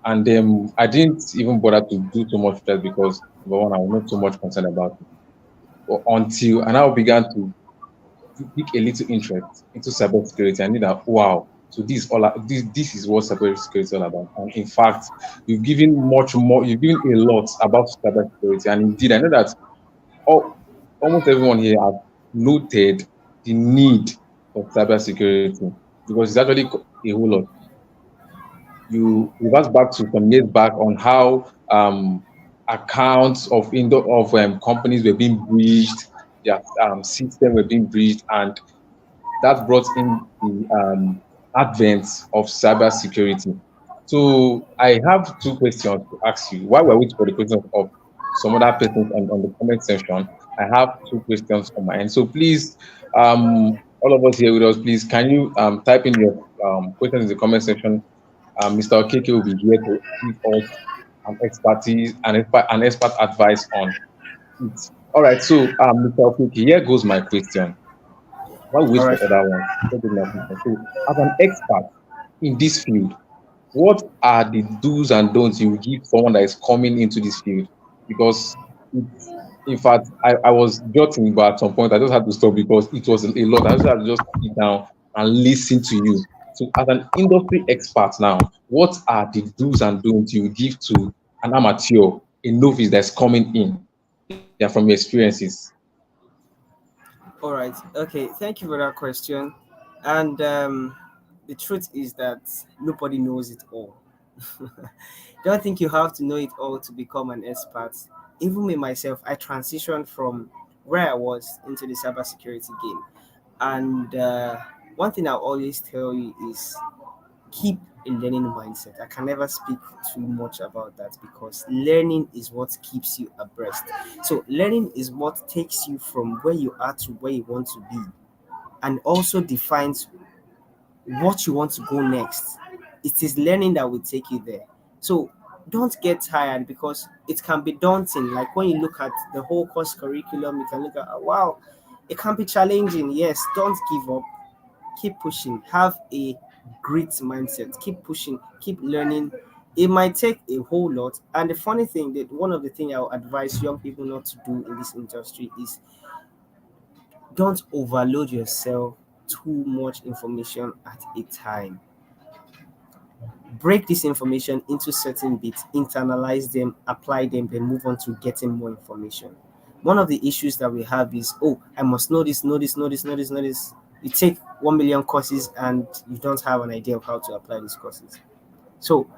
And I didn't even bother to do too much with that because, number one, I was not so much concerned about it. But until I now began to pick a little interest into cybersecurity, I knew that, wow, So this is what cybersecurity is all about. And in fact, you've given much more, you've given a lot about cybersecurity. And indeed, I know that almost everyone here have noted the need of cybersecurity because it's actually a whole lot. You revert back to some years back on how accounts of companies were being breached, their system were being breached, and that brought in the advent of cybersecurity. So I have two questions to ask you. While we're waiting for the questions of some other persons on the comment section, I have two questions on my end. So please, all of us here with us, please, can you type in your questions in the comment section? Mr. Okeke will be here to give us an expertise and an expert advice on it. All right, so Mr. Okeke, here goes my question. While we All wait right. for other ones, here goes my question. So, as an expert in this field, what are the do's and don'ts you will give someone that is coming into this field? Because it's, in fact, I was jotting, but at some point I just had to stop because it was a lot. I just had to just sit down and listen to you. So, as an industry expert now, what are the do's and don'ts you will give to an amateur, a novice that's coming in? Yeah, from your experiences. All right. Okay. Thank you for that question. And the truth is that nobody knows it all. Don't think you have to know it all to become an expert. Even me myself, I transitioned from where I was into the cybersecurity game. And one thing I always tell you is keep a learning mindset. I can never speak too much about that because learning is what keeps you abreast. So, learning is what takes you from where you are to where you want to be and also defines what you want to go next. It is learning that will take you there. So, don't get tired because it can be daunting. Like when you look at the whole course curriculum, you can look at, wow, it can be challenging. Yes, don't give up, keep pushing, have a great mindset, keep pushing, keep learning. It might take a whole lot. And the funny thing that one of the things I would advise young people not to do in this industry is don't overload yourself too much information at a time. Break this information into certain bits, internalize them, apply them, then move on to getting more information. One of the issues that we have is, oh, I must know this, know this, know this, know this, know this. You take 1 million courses and you don't have an idea of how to apply these courses. So,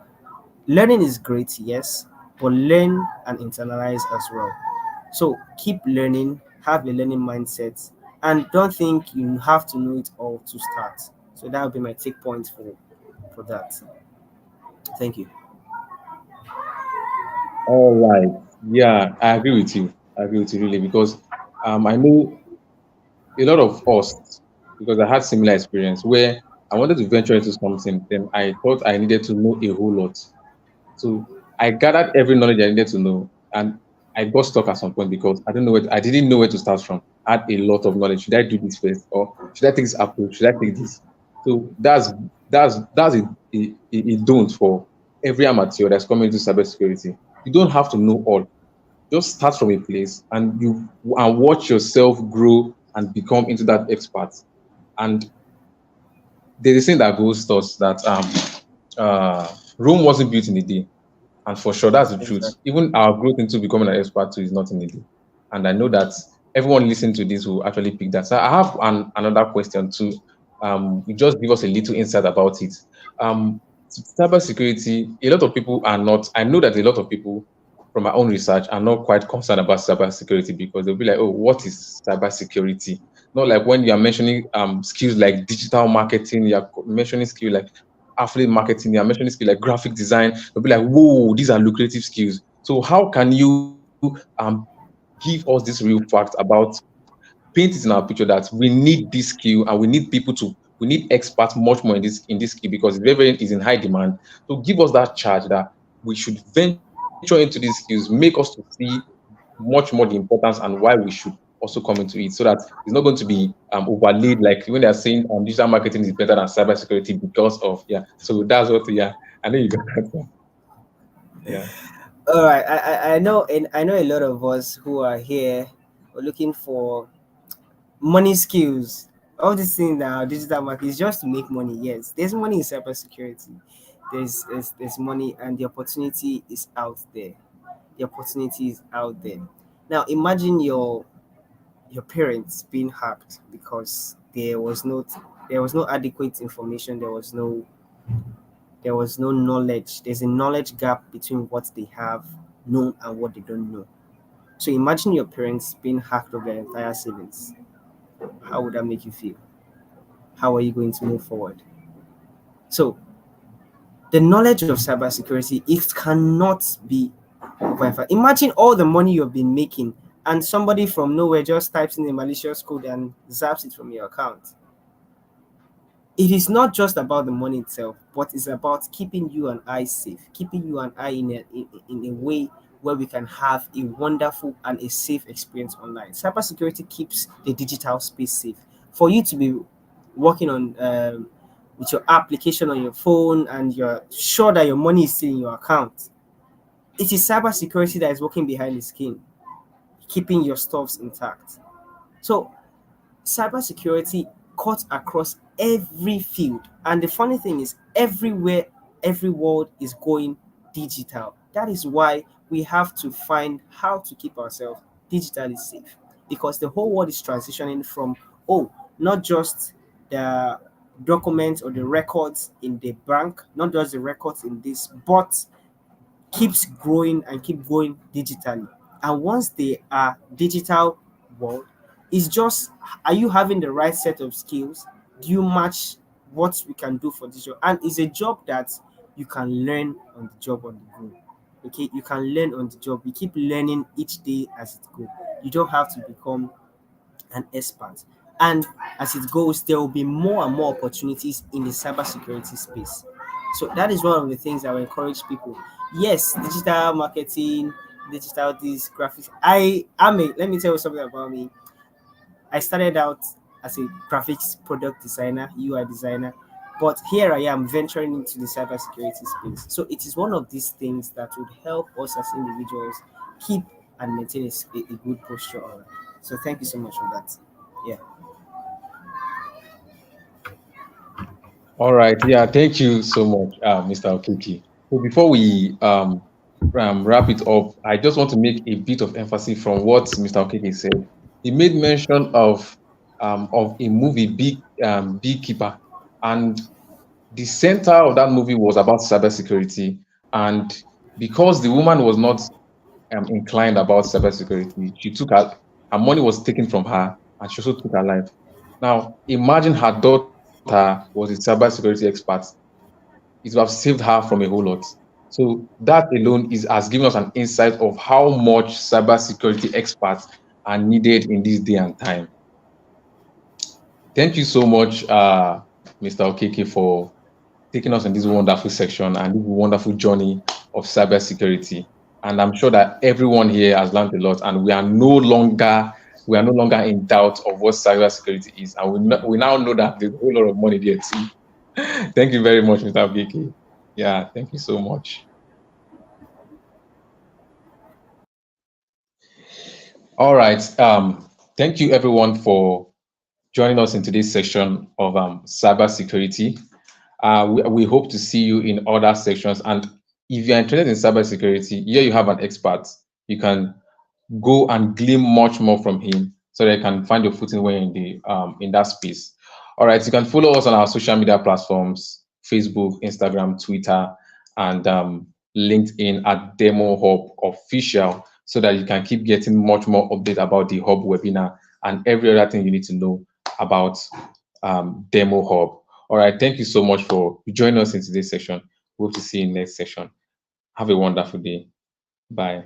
learning is great, yes, but learn and internalize as well. So, keep learning, have a learning mindset, and don't think you have to know it all to start. So, that would be my take point for that. Thank you. All right. Yeah, I agree with you. I agree with you really because I know a lot of us because I had similar experience where I wanted to venture into something, then I thought I needed to know a whole lot. So I gathered every knowledge I needed to know, and I got stuck at some point because I didn't know where to start from. I had a lot of knowledge. Should I do this first, or should I take this approach? Should I take this? So that's a don't for every amateur that's coming into cybersecurity. You don't have to know all. Just start from a place and watch yourself grow and become into that expert. And there's a saying that goes thus that Rome wasn't built in a day. And for sure, that's the truth. Exactly. Even our growth into becoming an expert too is not in a day. And I know that everyone listening to this will actually pick that. So I have another question too. You just give us a little insight about it. Um, Cybersecurity, a lot of people are not, I know that a lot of people from my own research are not quite concerned about cybersecurity because they'll be like, oh, what is cybersecurity? Not like when you're mentioning skills like digital marketing, you're mentioning skills like affiliate marketing, you're mentioning skills like graphic design. They'll be like, whoa, these are lucrative skills. So how can you give us this real fact about paint it in our picture that we need this skill and we need experts much more in this skill because it's is in high demand. So give us that charge that we should venture into these skills, make us to see much more the importance and why we should also come into it, so that it's not going to be overlaid like when they're saying digital marketing is better than cybersecurity because of yeah. So that's what yeah. I know you got that one. Yeah. All right, I know, and I know a lot of us who are here are looking for money skills. All these things that are digital market is just to make money. Yes, there's money in cybersecurity. There's money, and the opportunity is out there. The opportunity is out there. Now imagine your parents being hacked because there was no adequate information. There was no knowledge. There's a knowledge gap between what they have known and what they don't know. So imagine your parents being hacked of their entire savings. How would that make you feel? How are you going to move forward? So the knowledge of cybersecurity, it cannot be verified. Imagine all the money you've been making and somebody from nowhere just types in a malicious code and zaps it from your account. It is not just about the money itself, but it's about keeping you and I safe, keeping you and I in a way where we can have a wonderful and a safe experience online. Cybersecurity keeps the digital space safe. For you to be working on with your application on your phone and you're sure that your money is still in your account, it is cybersecurity that is working behind the skin, keeping your stuffs intact. So cybersecurity cuts across every field. And the funny thing is, everywhere, every world is going digital. That is why we have to find how to keep ourselves digitally safe. Because the whole world is transitioning from, oh, not just the documents or the records in the bank, not just the records in this, but keeps growing and keep going digitally. And once they are digital world, it's just, are you having the right set of skills? Do you match what we can do for this job? And it's a job that you can learn on the job on the go. Okay, you can learn on the job. You keep learning each day as it goes. You don't have to become an expert. And as it goes, there will be more and more opportunities in the cybersecurity space. So that is one of the things I will encourage people. Yes, digital marketing, digital this graphics. I am a let me tell you something about me. I started out as a graphics product designer, UI designer, but here I am venturing into the cybersecurity space. So it is one of these things that would help us as individuals keep and maintain a good posture. Online. So thank you so much for that. Yeah. All right. Yeah. Thank you so much, Mr. Okeke. So before we wrap it up, I just want to make a bit of emphasis from what Mr. Okeke said. He made mention of a movie, Beekeeper, and the center of that movie was about cybersecurity. And because the woman was not inclined about cybersecurity, her money was taken from her, and she also took her life. Now, imagine her daughter was a cybersecurity expert. It would have saved her from a whole lot. So that alone has given us an insight of how much cybersecurity experts are needed in this day and time. Thank you so much, Mr. Okeke, for taking us in this wonderful section and this wonderful journey of cybersecurity. And I'm sure that everyone here has learned a lot, and we are no longer in doubt of what cybersecurity is, and we now know that there's a whole lot of money there too. Thank you very much, Mr. Okeke. Yeah, thank you so much. All right. Thank you everyone for joining us in today's section of cybersecurity. We hope to see you in other sections. And if you're interested in cybersecurity, here you have an expert. You can go and glean much more from him so that you can find your footing where in that space. All right, you can follow us on our social media platforms: Facebook, Instagram, Twitter, and LinkedIn at Demo Hub Official, so that you can keep getting much more update about the Hub webinar and every other thing you need to know about Demo Hub. All right, thank you so much for joining us in today's session. Hope to see you in next session. Have a wonderful day. Bye.